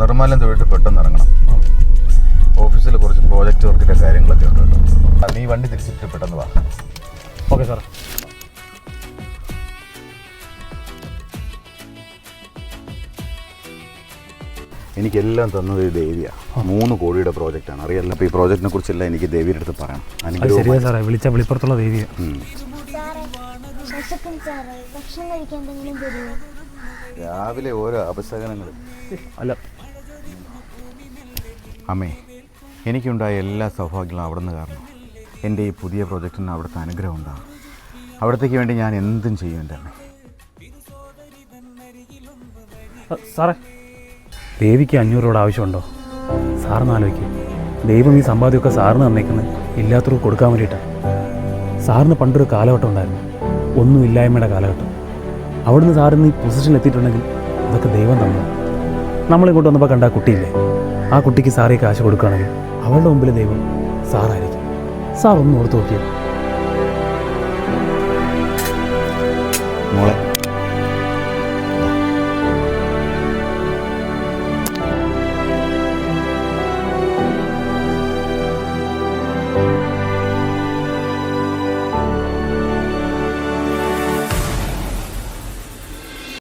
നിർമ്മാലയം തൊഴിട്ട് പെട്ടെന്ന് ഇറങ്ങണം. ഓഫീസിൽ കുറച്ച് പ്രോജക്റ്റ് വർക്കിൻ്റെ കാര്യങ്ങളൊക്കെ ഉണ്ട് കേട്ടോ. നീ വണ്ടി തിരിച്ചിട്ട് പെട്ടെന്ന് വാ. Okay sir. എനിക്കെല്ലാം തന്നത് ഈ ദേവിയാണ്. 3 കോടിയുടെ പ്രോജക്റ്റാണ്. അറിയാമല്ലോ. അപ്പോൾ ഈ പ്രോജക്റ്റിനെ കുറിച്ചെല്ലാം എനിക്ക് ദേവിയുടെ അടുത്ത് പറയണം. ശരിയാ സാറേ, വിളിച്ച വെളിപ്പുറത്തുള്ള ദേവിയാണ്. രാവിലെ ഓരോ അപശകനങ്ങൾ. അല്ല അമ്മേ, എനിക്കുണ്ടായ എല്ലാ സൗഭാഗ്യങ്ങളും അവിടെ നിന്ന് കാരണം. എൻ്റെ ഈ പുതിയ പ്രോജക്റ്റിന് അവിടുത്തെ അനുഗ്രഹം ഉണ്ടാകും. അവിടത്തേക്ക് വേണ്ടി ഞാൻ എന്തും ചെയ്യും എൻ്റെ അമ്മേ. സാറേ, ദേവിക്ക് 500 രൂപ ആവശ്യമുണ്ടോ? സാറിന് ആലോചിക്കും. ദൈവം ഈ സമ്പാദ്യമൊക്കെ സാറിന് തന്നേക്കുന്നത് ഇല്ലാത്തവർക്ക് കൊടുക്കാൻ വേണ്ടിയിട്ടാണ്. സാറിന് പണ്ടൊരു കാലഘട്ടം ഉണ്ടായിരുന്നു, ഒന്നുമില്ലായ്മയുടെ കാലഘട്ടം. അവിടുന്ന് സാറിന് ഈ പൊസിഷനിൽ എത്തിയിട്ടുണ്ടെങ്കിൽ അതൊക്കെ ദൈവം തന്നു. നമ്മളിങ്ങോട്ട് വന്നപ്പോൾ കണ്ട ആ കുട്ടിയില്ലേ, ആ കുട്ടിക്ക് സാറ് ഈ കാശ് കൊടുക്കുകയാണെങ്കിൽ അവളുടെ മുമ്പിൽ ദൈവം സാറായിരിക്കും. സാർ ഒന്ന് ഓർത്ത് നോക്കിയേ മോളെ.